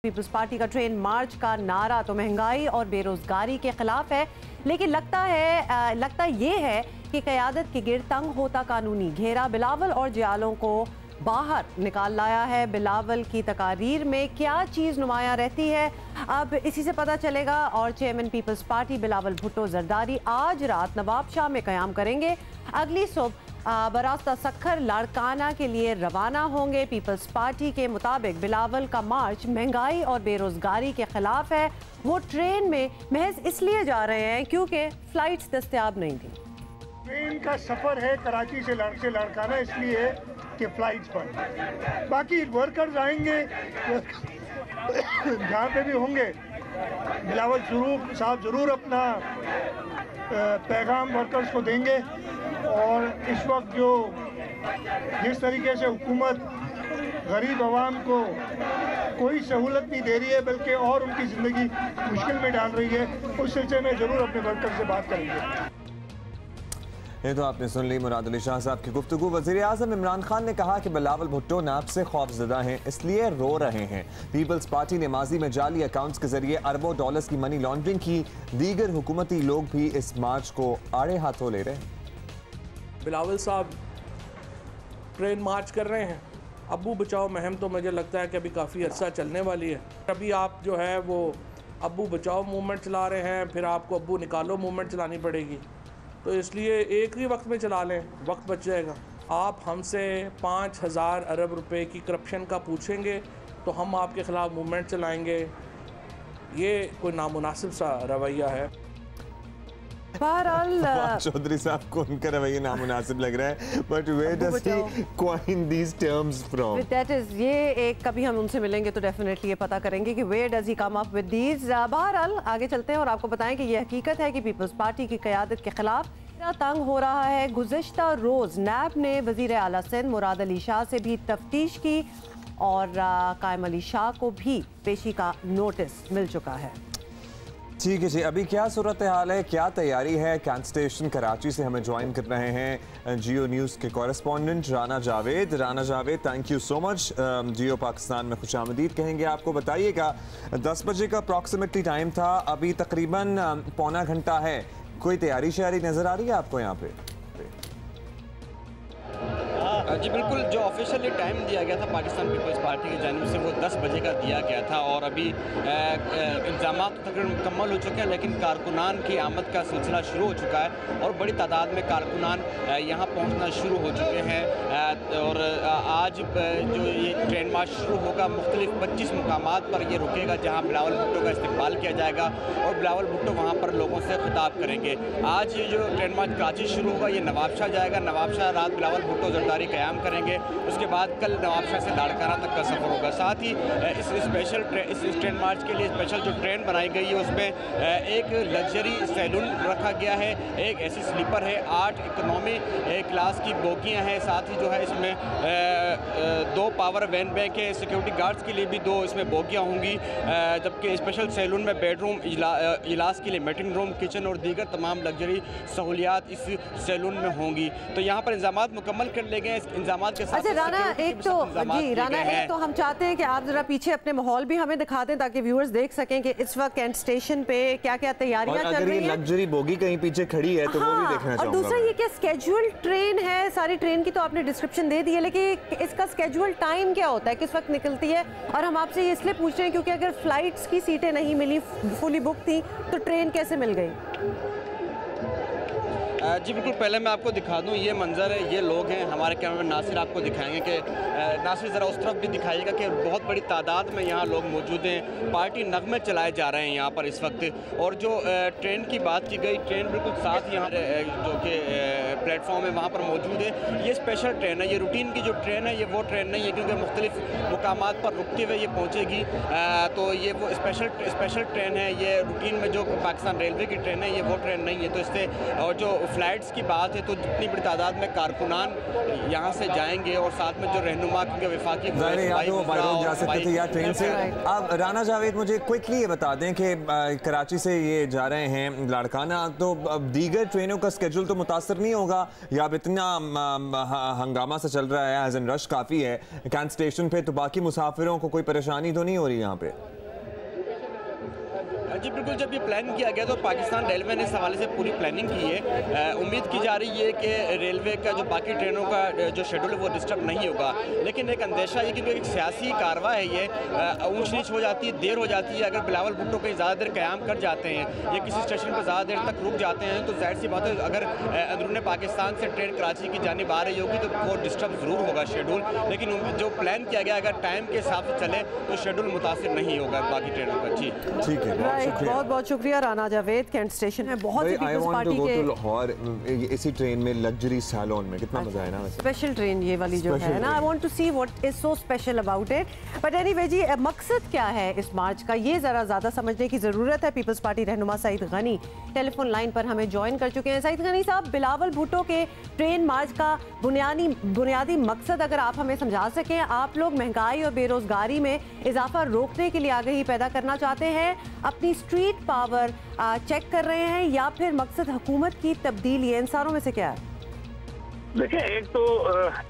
Peoples party का train मार्च का नारा तो महंगाई और बेरोजगारी के खिलाफ है, लेकिन लगता ये है कि क़यादत के गिर्द तंग होता कानूनी घेरा बिलावल और जियालों को बाहर निकाल लाया है। बिलावल की तकारीर में क्या चीज़ नुमाया रहती है, अब इसी से पता चलेगा। और चेयरमैन पीपल्स पार्टी बिलावल भुट्टो जरदारी आज रात नवाब शाह में क़याम करेंगे। अगली सुबह बरास्ता सखर लाड़काना के लिए रवाना होंगे। पीपल्स पार्टी के मुताबिक बिलावल का मार्च महंगाई और बेरोजगारी के खिलाफ है। वो ट्रेन में महज इसलिए जा रहे हैं क्योंकि फ्लाइट्स दस्तयाब नहीं थी। ट्रेन का सफ़र है कराची से लाड़काना इसलिए कि फ्लाइट्स पर, बाकी वर्कर्स आएंगे जहाँ पे भी होंगे। बिलावल साहब ज़रूर अपना पैगाम वर्कर्स को देंगे। और इस वक्त जिस तरीके से हुकूमत गरीब आवाम को कोई सहूलत नहीं दे रही है बल्कि और उनकी ज़िंदगी मुश्किल में डाल रही है, उस सिलसिले में ज़रूर अपने वर्कर से बात करेंगे। ये तो आपने सुन ली मुराद अली शाह साहब की गुफ्तगू। वज़ीर आज़म इमरान खान ने कहा कि बिलावल भुट्टो नाब से खौफजदा हैं, इसलिए रो रहे हैं। पीपल्स पार्टी ने माजी में जाली अकाउंट्स के जरिए अरबों डॉलर्स की मनी लॉन्ड्रिंग की। दीगर हुकूमती लोग भी इस मार्च को आड़े हाथों ले रहे हैं। बिलावल साहब ट्रेन मार्च कर रहे हैं। अब्बू बचाओ मुहिम तो मुझे लगता है कि अभी काफ़ी अर्सा चलने वाली है। अभी आप जो है वो अब्बू बचाओ मूवमेंट चला रहे हैं, फिर आपको अब्बू निकालो मूवमेंट चलानी पड़ेगी, तो इसलिए एक ही वक्त में चला लें, वक्त बच जाएगा। आप हमसे 5000 अरब रुपए की करप्शन का पूछेंगे तो हम आपके ख़िलाफ़ मूवमेंट चलाएंगे, ये कोई नामुनासिब सा रवैया है। बहरहाल चौधरी साहब को उनका रवैया नामुनासिब लग रहा है, but where does he coin these terms from? That is ये एक कभी हम उनसे मिलेंगे तो डेफिनेटली ये पता करेंगे कि where does he come up with these. बहरहाल आगे चलते हैं और आपको बताएं कि ये हकीकत है कि पीपल्स पार्टी की क़यादत के खिलाफ तंग हो रहा है। गुज़िश्ता रोज़ नैब ने वज़ीर आला सिंध मुराद अली शाह से भी तफ्तीश की और कायम अली शाह को भी पेशी का नोटिस मिल चुका है। ठीक है जी, अभी क्या सूरत हाल है, क्या तैयारी है? कैंट स्टेशन कराची से हमें ज्वाइन कर रहे हैं जियो न्यूज़ के correspondent Rana Javed. Rana Javed, thank you so much. Geo Pakistan में खुशामदीद कहेंगे आपको। बताइएगा 10 बजे का अप्रॉक्सीमेटली टाइम था, अभी तकरीबन पौना घंटा है, कोई तैयारी शयारी नज़र आ रही है आपको यहाँ पे? जी बिल्कुल, जो ऑफिशियली टाइम दिया गया था पाकिस्तान पीपल्स पार्टी की जानिब से वो 10 बजे का दिया गया था और अभी इंतजाम तो तकरीबन मुकम्मल हो चुके हैं, लेकिन कारकुनान की आमद का सिलसिला शुरू हो चुका है और बड़ी तादाद में कारकुनान यहाँ पहुँचना शुरू हो चुके हैं। और आज जो ये ट्रेन मार्च शुरू होगा मुख्तलिफ 25 मुकामात पर ये रुकेगा जहाँ बिलावल भुट्टो का इस्तेमाल किया जाएगा और बिलावल भुट्टो वहाँ पर लोगों से खिताब करेंगे। आज ये जो ट्रेन मार्च कराची शुरू होगा ये नवाबशाह जाएगा, नवाबशाह रात बिलावल भुट्टो जरदारी क़याम करेंगे, उसके बाद कल नवाबशाह से लाड़काना तक का सफ़र होगा। साथ ही इस ट्रेन मार्च के लिए स्पेशल जो ट्रेन बनाई गई है उसमें एक लग्जरी सैलून रखा गया है, एक ऐसी स्लीपर है, 8 इकोनॉमी क्लास की बोगियाँ हैं, साथ ही जो है इसमें 2 पावर वैन बैंक है, सिक्योरिटी गार्ड्स के लिए भी 2 इसमें बोगियाँ होंगी, जबकि स्पेशल सैलून में बेडरूम, इजलास के लिए मीटिंग रूम, किचन और दीगर तमाम लग्जरी सहूलियात इस सैलून में होंगी। तो यहाँ पर इंतजाम मुकम्मल कर ले गए। इंतजामात के साथ अच्छा राना, एक तो हम चाहते हैं कि आप जरा पीछे अपने माहौल भी हमें दिखा दें ताकि व्यूअर्स देख सकें कि इस वक्त कैंट स्टेशन पे क्या क्या तैयारियां चल रही हैं। लग्जरी बोगी कहीं पीछे खड़ी है तो वो भी देखना चाहूंगा। और दूसरा ये क्या स्केड्यूल ट्रेन है, सारी ट्रेन की तो आपने डिस्क्रिप्शन दे दी है, लेकिन इसका स्केड्यूल टाइम क्या होता है, किस वक्त निकलती है? और हम आपसे ये इसलिए पूछ रहे हैं क्योंकि अगर फ्लाइट्स की सीटें नहीं मिली, फुली बुक थी, तो ट्रेन कैसे मिल गई? जी बिल्कुल, पहले मैं आपको दिखा दूं, ये मंजर है, ये लोग हैं। हमारे कैमरामैन नासिर आपको दिखाएंगे कि नासिर ज़रा उस तरफ भी दिखाइएगा कि बहुत बड़ी तादाद में यहाँ लोग मौजूद हैं। पार्टी नगमे चलाए जा रहे हैं यहाँ पर इस वक्त। और जो ट्रेन की बात की गई, ट्रेन बिल्कुल साथ यहाँ जो कि प्लेटफॉर्म है वहाँ पर मौजूद है। ये स्पेशल ट्रेन है, ये रूटीन की जो ट्रेन है ये वो ट्रेन नहीं है क्योंकि मुख्तलिफ मुकामात पर रुकते हुए ये पहुँचेगी। तो ये वो स्पेशल ट्रेन है, ये रूटीन में जो पाकिस्तान रेलवे की ट्रेन है ये वो ट्रेन नहीं है। तो इससे और जो फ्लाइट्स की बात है तो जितनी बड़ी तादाद में कारकुनान यहाँ से जाएंगे और साथ में जो रहनुमा क्योंकि वफाकी जा सकते थे या ट्रेन से। अब राना जावेद मुझे क्विकली ये बता दें कि कराची से ये जा रहे हैं लाड़काना, तो दीगर ट्रेनों का स्केड्यूल तो मुतासर नहीं होगा या अब इतना हंगामा सा चल रहा है, एज एन रश काफ़ी है कैंट स्टेशन पे, तो बाकी मुसाफिरों को कोई परेशानी तो नहीं हो रही यहाँ पे? जी बिल्कुल, जब ये प्लान किया गया तो पाकिस्तान रेलवे ने इस हवाले से पूरी प्लानिंग की है। उम्मीद की जा रही है कि रेलवे का जो बाकी ट्रेनों का जो शेड्यूल है वो डिस्टर्ब नहीं होगा, लेकिन एक अंदेशा ये कि एक सियासी कारवा है, ये ऊंच नीच हो जाती है, देर हो जाती है। अगर बिलावल भुट्टो कहीं ज़्यादा देर क़याम कर जाते हैं या किसी स्टेशन पर ज़्यादा देर तक रुक जाते हैं तो जाहिर सी बात है अगर अंदरूनी पाकिस्तान से ट्रेन कराची की जानिब आ रही होगी तो वो डिस्टर्ब ज़रूर होगा शेड्यूल, लेकिन जो प्लान किया गया अगर टाइम के हिसाब से चले तो शेड्यूल मुतासिर नहीं होगा बाकी ट्रेनों का। जी ठीक है, बहुत बहुत शुक्रिया। राना जावेद, कैंट स्टेशन है, बहुत ही पीपल्स पार्टी के लाहौर इसी ट्रेन में लग्जरी सैलून में कितना मजा है ना, स्पेशल ट्रेन ये वाली जो है ना, I want to see what is so special about it. But anyway जी, मकसद क्या है इस मार्च का, ये जरा ज्यादा समझने की जरूरत है। पीपल्स पार्टी रहनुमा सईद गनी टेलीफोन लाइन पर हमें ज्वाइन कर चुके हैं। सईद गनी साहब, बिलावल भुट्टो के ट्रेन मार्च का बुनियादी मकसद अगर आप हमें समझा सकें। आप लोग महंगाई और बेरोजगारी में इजाफा रोकने के लिए आगाही पैदा करना चाहते हैं, अपनी स्ट्रीट पावर चेक कर रहे हैं, या फिर मकसद हुकूमत की तब्दीली है? इन सारों में से क्या है? देखिए, एक तो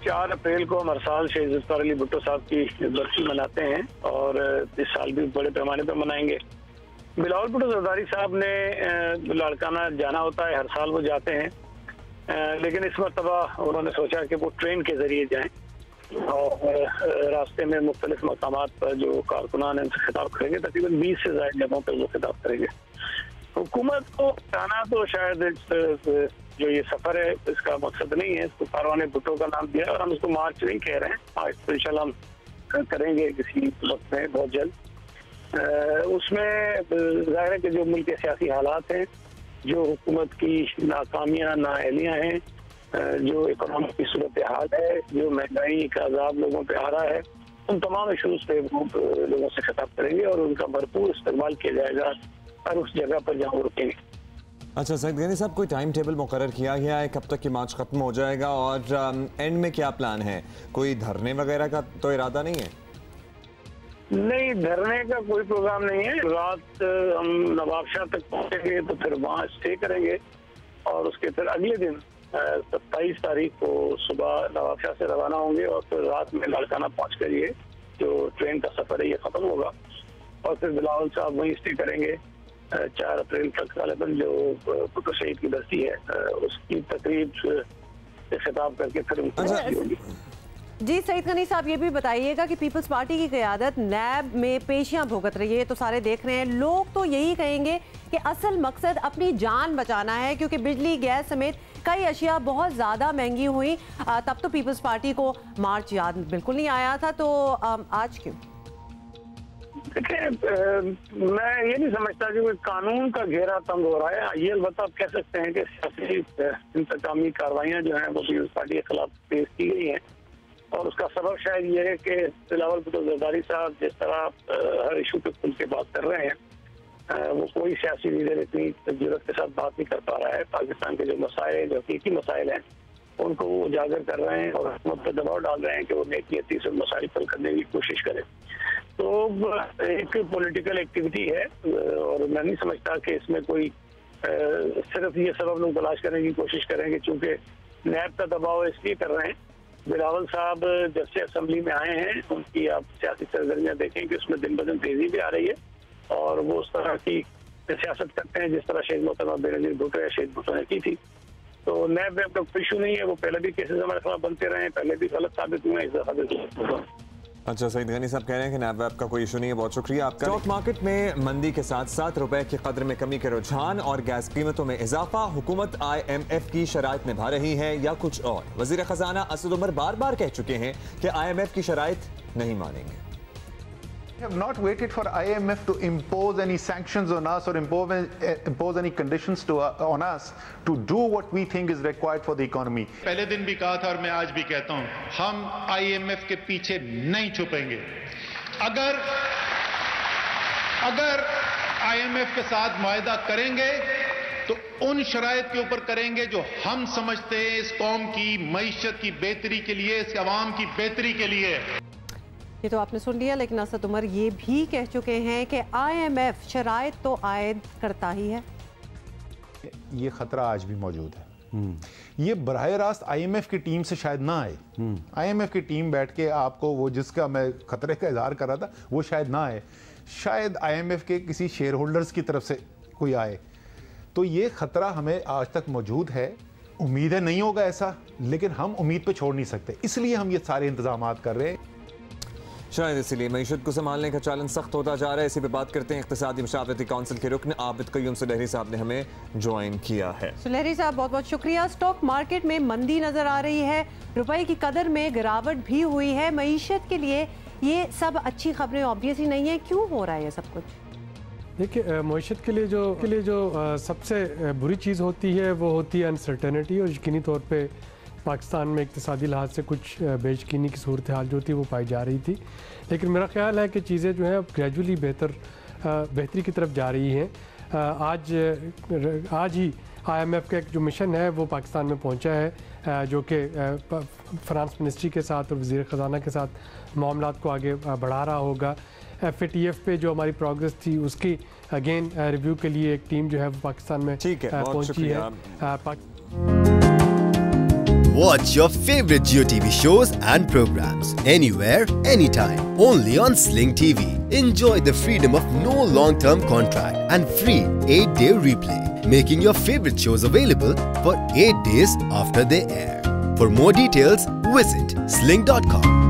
4 अप्रैल को हम हर साल शहीद ज़ुल्फ़िकार अली भुट्टो साहब की बरसी मनाते हैं और इस साल भी बड़े पैमाने पर मनाएंगे। बिलावल भुट्टो ज़रदारी साहब ने लाड़काना जाना होता है, हर साल वो जाते हैं, लेकिन इस मरतबा उन्होंने सोचा कि वो ट्रेन के जरिए जाएं और रास्ते में मुख्तलिफ मकामात पर जो कारकुनान उनसे खिताब करेंगे, तकरीबन 20 से ज़्यादा जगहों पर वो खिताब करेंगे। हुकूमत को जाना तो शायद जो ये सफर है इसका मकसद नहीं है, इसको कारवाने भुट्टो का नाम दिया और हम इसको मार्च नहीं कह रहे हैं, आज तो इंशाल्लाह हम करेंगे किसी वक्त में बहुत जल्द। उसमें जाहिर है कि जो मुल्क के सियासी हालात हैं, जो हुकूमत की नाकामियाँ नाअहलियाँ हैं, जो इकोनॉमी की सूरत हाल है, जो महंगाई का अजाब लोगों पे आ रहा है, उन तमाम इशूज़ पे लोगों से खिताब करेंगे और उनका भरपूर इस्तेमाल किया जाएगा और उस जगह पर जहाँ रुकेंगे। अच्छा सईद गनी साहब, कोई टाइम टेबल मुकर्रर किया गया है कब तक ये मार्च खत्म हो जाएगा और एंड में क्या प्लान है? कोई धरने वगैरह का तो इरादा नहीं है? नहीं, धरने का कोई प्रोग्राम नहीं है। रात हम नवाबशाह तक पहुंचेंगे तो फिर वहाँ स्टे करेंगे और उसके फिर अगले दिन 27 तारीख को सुबह नवाबशाह से रवाना होंगे और फिर रात में लाड़काना पहुँच कर ये जो ट्रेन का सफर है ये खत्म होगा और फिर बिलावल साहब वहीं स्टे करेंगे 4 अप्रैल तक। गालिबन जो भुट्टो शहीद की बस्ती है उसकी तकरीब से खिताब करके फिर उनकी बस्ती होगी। जी सईद गनी साहब, ये भी बताइएगा कि पीपल्स पार्टी की क़यादत नैब में पेशियां भुगत रही है, तो सारे देख रहे हैं, लोग तो यही कहेंगे कि असल मकसद अपनी जान बचाना है, क्योंकि बिजली गैस समेत कई अशिया बहुत ज़्यादा महंगी हुई। तब तो पीपल्स पार्टी को मार्च याद बिल्कुल नहीं आया था, तो आज क्यों? देखिए, मैं ये नहीं समझता कि कोई कानून का घेरा तंग हो रहा है। ये अलबत्ता आप कह सकते हैं कि सियासी इंतकामी कार्रवाइयाँ जो हैं वो पीपल्स पार्टी के खिलाफ पेश की गई हैं और उसका सबब शायद ये है कि बिलावल भुट्टो ज़रदारी साहब जिस तरह हर इशू पे खुल के बात कर रहे हैं, वो कोई सियासी लीडर इतनी जरूरत के साथ बात नहीं कर पा रहा है। पाकिस्तान के जो मसाइल, जो हकीकी मसाइल हैं, उनको वो उजागर कर रहे हैं और हुकूमत पर दबाव डाल रहे हैं कि वो नेकियती से मसाइल हल करने की कोशिश करें। तो एक पॉलिटिकल एक्टिविटी है और मैं नहीं समझता कि इसमें कोई सिर्फ ये सबब लोग तलाश करने की कोशिश करेंगे, चूँकि नैब का दबाव इसलिए कर रहे हैं। बिलावल साहब जब से असम्बली में आए हैं उनकी आप सियासी सरगर्मियाँ देखें कि उसमें दिन ब दिन तेजी भी आ रही है और वो उस तरह की सियासत करते हैं जिस तरह शहीद मोहतरमा बेनज़ीर भुट्टो या शहीद भुट्टो ने की थी। तो नैब में अब कोई इशू नहीं है, वो पहले भी केसेस हमारे खिलाफ बनते रहे हैं, पहले भी गलत साबित हुए, इस दफा भी। अच्छा, सईद गनी साहब कह रहे हैं कि नैब का कोई इशू नहीं है, बहुत शुक्रिया आपका। स्टॉक मार्केट में मंदी के साथ साथ रुपए की कदर में कमी के रुझान और गैस कीमतों में इजाफा, हुकूमत IMF की शराइत निभा रही है या कुछ और? वजीर खजाना असद उमर बार बार कह चुके हैं कि IMF की शराइत नहीं मानेंगे। We have not waited for IMF to impose any sanctions on us or impose any conditions on us to do what we think is required for the economy. पहले दिन भी कहा था और मैं आज भी कहता हूं, हम IMF के पीछे नहीं छुपेंगे। अगर IMF के साथ मुआहदा करेंगे तो उन शराइत के ऊपर करेंगे जो हम समझते हैं इस कौम की मईशत की बेहतरी के लिए, इस अवाम की बेहतरी के लिए। ये तो आपने सुन लिया, लेकिन असद उमर ये भी कह चुके हैं कि IMF शराइत तो आयद करता ही है। ये खतरा आज भी मौजूद है। ये बराह रास्त IMF की टीम से शायद ना आए। IMF की टीम बैठ के आपको वो जिसका मैं खतरे का इजहार कर रहा था वो शायद ना आए। शायद IMF के किसी शेयर होल्डर्स की तरफ से कोई आए। तो ये खतरा हमें आज तक मौजूद है। उम्मीद है नहीं होगा ऐसा, लेकिन हम उम्मीद पे छोड़ नहीं सकते, इसलिए हम ये सारे इंतजाम कर रहे हैं। शायद इसीलिए मईशत को संभालने का चैलेंज सख्त होता जा रहा है। इसी पे बात करते हैं। इक़्तिसादी मशावरती काउंसिल के रुकन आबिद क़य्यूम सुलहरी साहब ने हमें ज्वाइन किया है। सुलहरी साहब बहुत बहुत शुक्रिया। स्टॉक मार्केट में मंदी नजर आ रही है, रुपए की कदर में गिरावट भी हुई है। मईशत के लिए ये सब अच्छी खबरें ऑब्वियसली नहीं है, क्यों हो रहा है ये सब कुछ? देखिए, मईशत के लिए जो सबसे बुरी चीज़ होती है वो होती है अनसर्टेनिटी, और यकीनी तौर पे पाकिस्तान में इक़्तिसादी लिहाज से कुछ बेयकीनी की सूरत हाल जो थी वो पाई जा रही थी। लेकिन मेरा ख्याल है कि चीज़ें जो हैं अब ग्रेजुअली बेहतरी की तरफ जा रही हैं। आज ही IMF का एक जो मिशन है वो पाकिस्तान में पहुंचा है, जो कि फाइनेंस मिनिस्ट्री के साथ और वज़ीर ख़जाना के साथ मामलात को आगे बढ़ा रहा होगा। FATF पे जो हमारी प्रोग्रेस थी उसकी अगेन रिव्यू के लिए एक टीम जो है वो पाकिस्तान में पहुंची है। Watch your favorite Jio TV shows and programs anywhere, anytime. Only on Sling TV. Enjoy the freedom of no long-term contract and free 8-day replay, making your favorite shows available for 8 days after they air. For more details, visit sling.com.